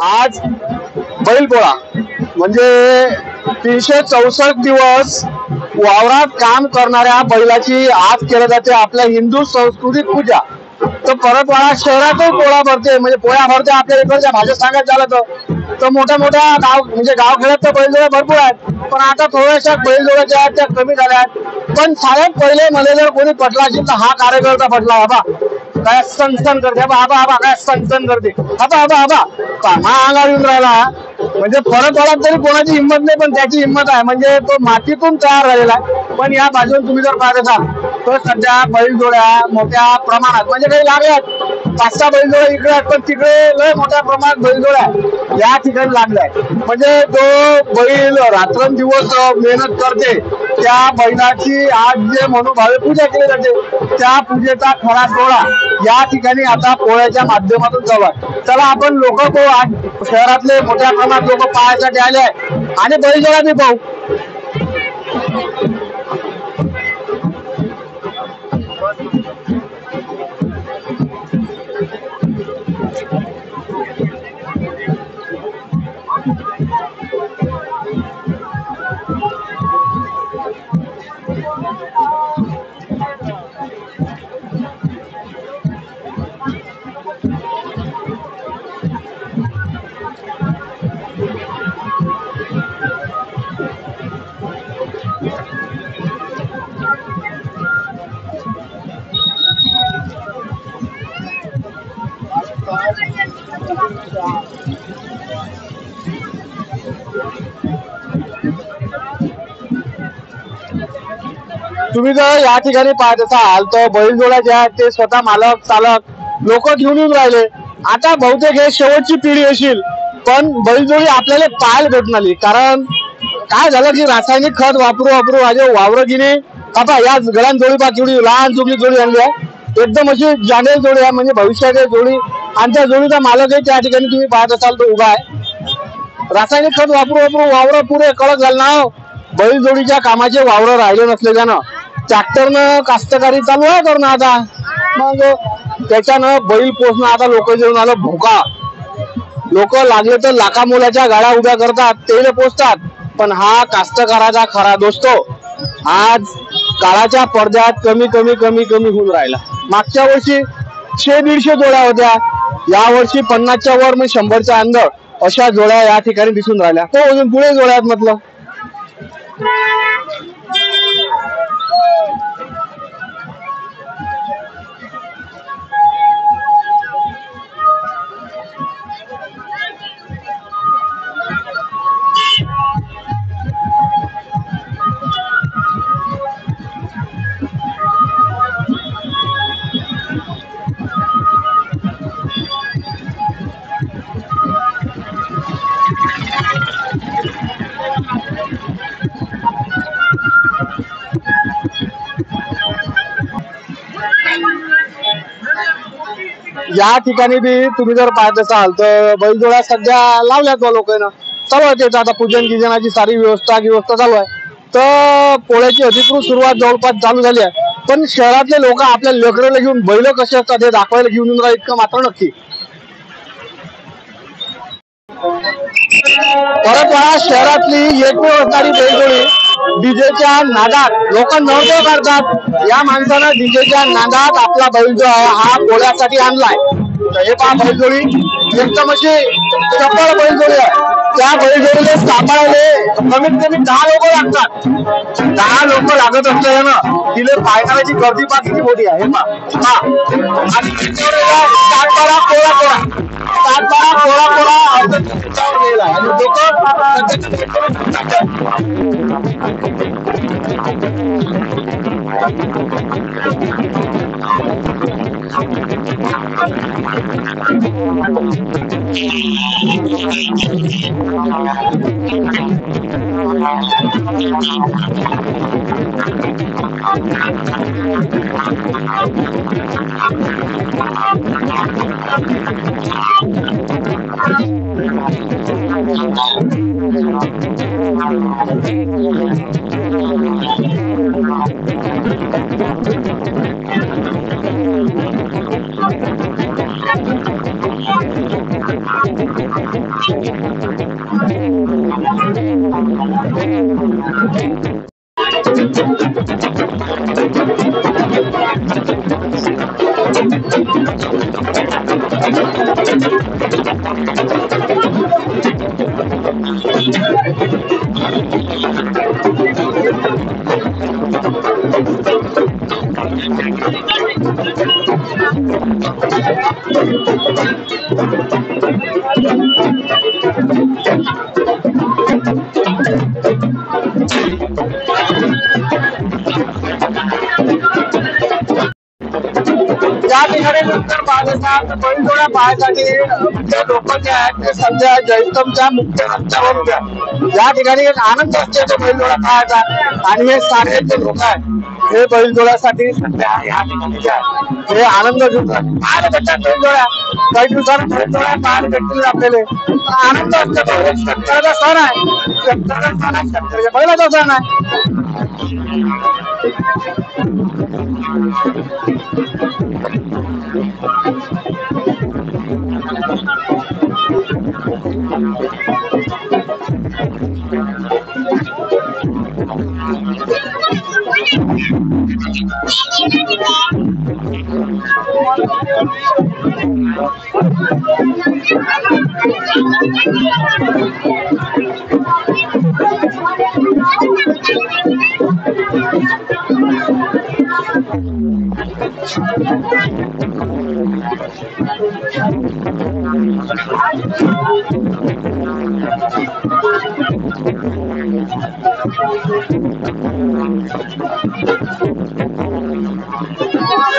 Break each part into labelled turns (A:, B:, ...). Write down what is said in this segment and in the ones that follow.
A: आज बैलपोळा म्हणजे 364 दिवस वावरात काम करणाऱ्या बैलाची आज केली जाते आपल्या हिंदू संस्कृतीत पूजा। तर परतवाडा शहरातही पोळा भरते, म्हणजे पोळ्या भरते आपल्या इकडच्या भाषेत सांगायचं झालं तर मोठ्या मोठ्या गाव म्हणजे गावखेड्यात तर बैलजोड्या भरपूर आहेत, पण आता थोड्याशा बैलजोड्या ज्या आहेत त्या कमी झाल्या आहेत। पण सगळ्यात पहिले मला जर कोणी पटला असेल तर हा कार्यकर्ता पटला। बाबा काय सनसन करते, बाबा काय सनसन करते, बाबा अंगावर येऊन राहिला। म्हणजे परतवाड्यात तरी कोणाची हिंमत नाही, पण त्याची हिंमत आहे, म्हणजे तो मातीतून तयार झालेला आहे। पण या बाजून तुम्ही जर पाहत असाल तर सध्या बैलजोड्या मोठ्या प्रमाणात म्हणजे काही लागल्यात 5-6 बैलजोड्या इकडे आहेत, पण तिकडे लय मोठ्या प्रमाणात बैलजोड्या या ठिकाणी लागलाय। म्हणजे जो बैल रात्रंदिवस मेहनत करते त्या बैलाची आज जे मनोभावे पूजा केली जाते त्या पूजेचा खरा सोहळा या ठिकाणी आता पोळ्याच्या माध्यमातून चालू आहे। चला आपण लोक आज शहरातले मोठ्या प्रमाणात लोक पाहायसाठी आले आहे आणि बैलजोड्या बी पाहू। तुम्ही जर या ठिकाणी पाहत असाल तर बैलजोड्या ज्या आहेत ते स्वतः मालक चालक लोक घेऊन येऊन राहिले। आता बहुतेक हे शेवटची पिढी असेल, पण बैलजोडी आपल्याला पाहायला भेटून आली, कारण काय झालं की रासायनिक खत वापरू माझे वावर गिने आता या गळ्यान जोडी पा केवढी लहान जोडी आणली आहे, एकदम अशी जाणेल जोडी आहे, म्हणजे भविष्याची जोडी। आणि त्या जोडीचा मालकही त्या ठिकाणी तुम्ही पाहत असाल तो उभा आहे। रासायनिक खत वापरू वावर पुरे कडक झालं ना, बैलजोडीच्या कामाचे वावर राहिले नसल्यानं ट्रॅक्टरनं कास्तकारी चालू आहे करणं आता, मग त्याच्यानं बैल पोचणं आता लोक जेवून आलं भोका। लोक लागले तर लाखा मोलाच्या गाड्या उभ्या करतात तेले पोचतात, पण हा कास्तकाराचा खरा दोस्तो आज काळाच्या पडद्यात कमी होऊन राहिला। मागच्या वर्षी 100-150 जोड्या होत्या, या वर्षी 50च्या वर मग 100च्या अंदर अशा जोड्या या ठिकाणी दिसून राहिल्या। तो अजून पुढे जोड्या आहेत म्हटलं। या ठिकाणी बी तुम्ही जर पाहत असाल तर बैलजोड्या सध्या लावल्यात लोकांना चालू आहे, आता पूजन गिजनाची सारी व्यवस्था चालू आहे। तर पोळ्याची अधिकृत सुरुवात जवळपास चालू झाली आहे, पण शहरातले लोक आपल्या लेकराला घेऊन बैल कसे असतात हे दाखवायला घेऊन येऊन इतकं मात्र नक्की। परतवाडा शहरातली एकमेव असणारी बैलजोडी डीजेच्या नादात लोक नृत्य करतात। या माणसानं डीजेच्या नादात आपला बैल जो आहे हा पोळ्यासाठी आणलाय। तर हे पहा बैलजोडी एकदम अशी चपळ बैलजोडी आहे, त्या बैलजोडीला सांभाळायला कमीत कमी 10 लोक लागतात। 10 लोक लागत असल्यानं तिला पायखानाची गर्दी पहा किती मोठी आहे। हे पहा आणि पोळा या ठिकाणी नंतर बैलजोड्या पाहण्यासाठी जे लोक जे आहेत ते सध्या जयस्तंभच्या मुख्य रस्त्यावर उभ्या. या ठिकाणी एक आनंद असते तो बैलजोडा पाहायचा आणि हे सारे जे लोक आहेत हे बैलजोड्यासाठी सध्या या ठिकाणी जे आहे हे आनंद घेतात. पाहायला भेटतात बैलजोड्या, काही दिवसांनी बैलजोड्या पाहायला भेटतील आपल्याला. आनंद असतो तो एक शेतकऱ्याचा सण आहे, शेतकऱ्याचा सण आहे, शेतकऱ्याच्या बैलाचा सण आहे.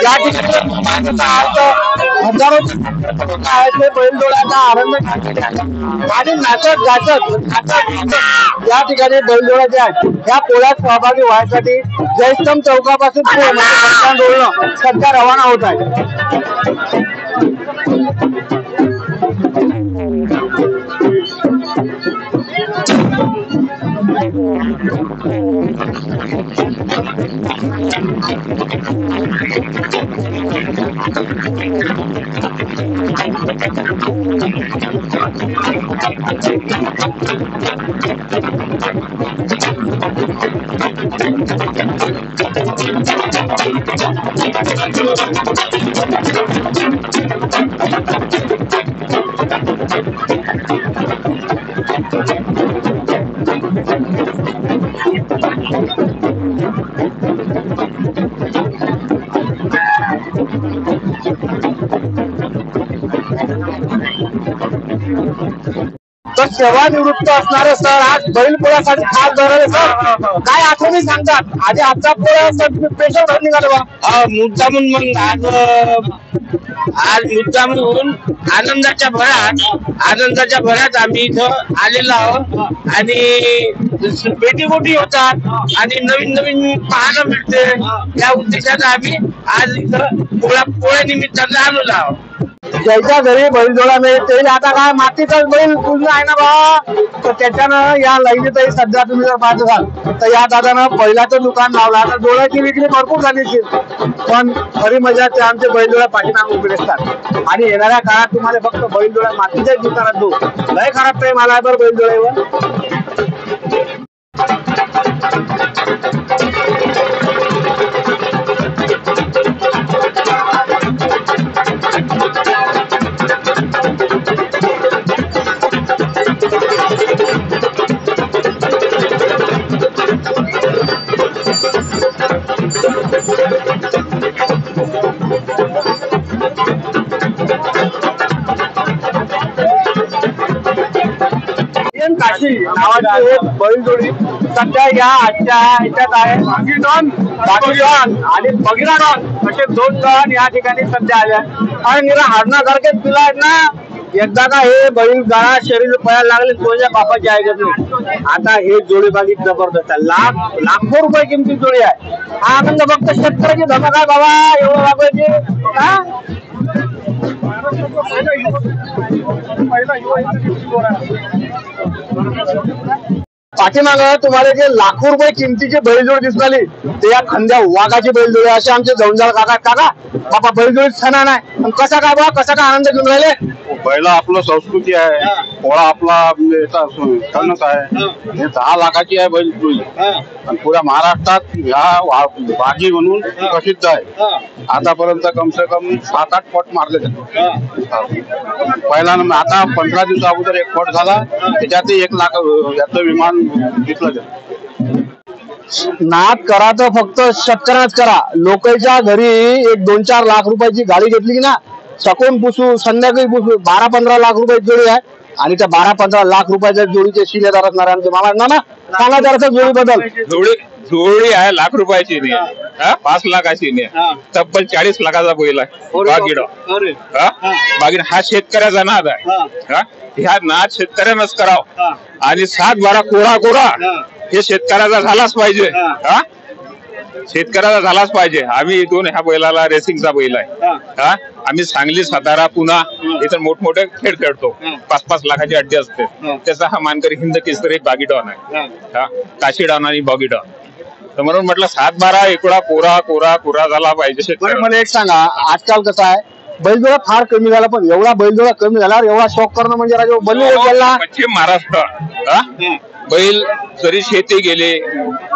A: या ठिकाणी हजारोचे बैलजोड्याचा आनंद आणि नाचत गाचत या ठिकाणी बैलजोड्या ज्या आहेत या पोळ्यात सहभागी व्हायसाठी जयस्तंभ चौकापासून सध्या रवाना होत आहे. तर सेवानिवृत्त असणारे सर आज बैलपोळ्यासाठी खास दौऱ्याले सर काय आठवणी सांगतात? आधी आजचा पोळा स्पेशल भर निघाला बा
B: मुद्दामून मग आज मुद्दामून आनंदाच्या भरात आम्ही इथं आलेलो आहोत आणि भेटीगोटी होतात आणि नवीन नवीन पाहायला मिळते. या उद्देशाने आम्ही आज इथं पोळ्या निमित्ताने आलेलो आहोत.
A: ज्याच्या घरी बैलजोडा मिळते आता काय मातीचाच बैल पूर्ण आहे ना बा, तर त्याच्यानं या लाईनीतही सध्या तुम्ही जर पाहत असाल तर या दादानं बैलाचं दुकान लावलं. आता जोड्याची विक्री भरपूर झाली पण खरी मजा ते आमचे बैलजोड्या पाठीमागे उभे असतात आणि येणाऱ्या काळात तुम्हाला फक्त बैलजोड्या मातीच्याच दुकानात दो लय खराब प्रेम आलाय बरं बैलजोड्यावर. काशी नावाची एक बैलजोडी सध्या या आजच्या ह्याच्यात आहे. आणि बघिरा डॉन असे दोन डॉन या ठिकाणी सध्या आल्या आणि निरा हाडण्यासारखे तुला ना एकदा का हे बैल गाळा शरीर पळायला लागले तुझ्या बापाची ऐकत नाही. आता हे जोडी बागी जबरदस्त आहे, लाखो रुपये किमती जोडी आहे. हा आनंद फक्त शेतकऱ्याची धमक आहे बाबा, एवढं वागायचे हा पाठीमाग तुम्हाला जे लाखो रुपये किमतीची बैलजोड दिसली ते या खंद्या वाघाची बैलजोडी असे आमचे जवळजवळ काका बाबा बैलजोडी सणा नाही कसा काय बा कसा काय आनंद घेऊन राहिले. बैल आपलं संस्कृती आहे, पोळा आपला याचा सणच आहे. हे 10 लाखाची आहे बैल जुळी आणि पुऱ्या महाराष्ट्रात ह्या भाजी म्हणून प्रसिद्ध आहे. आतापर्यंत कम से कम 7-8 पट मारले जाते. पहिल्यांदा आता 15 दिवसा अगोदर एक पट झाला, त्याच्यात 1 लाख याचं विमान घेतलं जातं. नाद करा तर फक्त शेतकऱ्याच करा. लोकांच्या घरी 1-2-4 लाख रुपयाची गाडी घेतली की ना, सकून पुसू संध्याकाळी पुसू 12-15 लाख रुपयाची जोडी आहे आणि त्या 12-15 लाख रुपयाच्या जोडीचे शिलेदार असणार आमचे मामा ना सांगा जरासा जोडी बदल.
C: जोडी आहे लाख रुपयाची नाही, 5 लाखाची नाही, तब्बल 40 लाखाचा बैल आहे बागीडा. बागीडा हा शेतकऱ्याचा नाद आहे. ह्या नाद शेतकऱ्यानंच करावं आणि 7-12 कोरा हे शेतकऱ्याचा झालाच पाहिजे. शेतकऱ्याचा झालाच पाहिजे. आम्ही इथून ह्या बैलाला रेसिंगचा बैल आहे. आम्ही सांगली, सातारा, पुणा इथं मोठमोठे खेळ खेळतो. 5-5 लाखाची अड्डी असते. त्याचा हा मानकरी हिंद केसरी बागीडॉन आहे, काशीडॉन आणि बॉगीडॉन. तर म्हणून म्हटलं 7-12 एकडा कोरा झाला पाहिजे शेतकरी.
A: मला एक सांगा, आजकाल कसं आहे, बैलजोडा फार कमी झाला, पण एवढा बैलजोडा कमी झाल्यावर एवढा शौक करणं म्हणजे राजा बंद होत गेला.
C: पश्चिम महाराष्ट्र बैल जरी शेती गेले,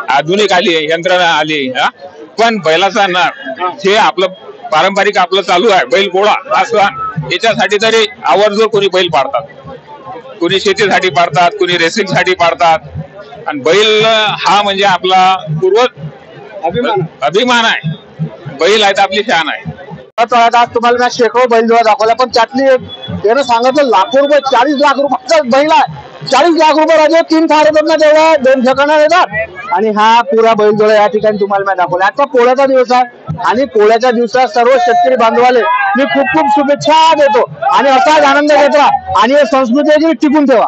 C: आधुनिक आली, यंत्रणा आली, पण बैलाचा नाद हे आपलं पारंपरिक आपलं चालू आहे. बैल पोळा हा सण, याच्यासाठी तरी आवर्जून कोणी बैल पाळतात, कोणी शेतीसाठी पाळतात, कोणी रेसिंगसाठी पाळतात. आणि बैल हा म्हणजे आपला पूर्वज अभिमान आहे. बैल आहे तर आपली शान आहे.
A: आज तुम्हाला मी शेकडो बैलजोडा दाखवला, पण त्यातली त्यानं सांगितलं लाखो रुपये, 40 लाख रुपयाचा बैल आहे. 40 लाख रुपये राजे 3 फार येतात ना, तेवढ्या 2 ठिकाणा येतात. आणि हा पुरा बैलजोडा या ठिकाणी तुम्हाला मी दाखवला. आता पोळ्याचा दिवस आहे आणि पोळ्याच्या दिवसात सर्व शेतकरी बांधवाले मी खूप खूप शुभेच्छा देतो आणि असाच आनंद घेतला आणि संस्कृती टिकून ठेवा.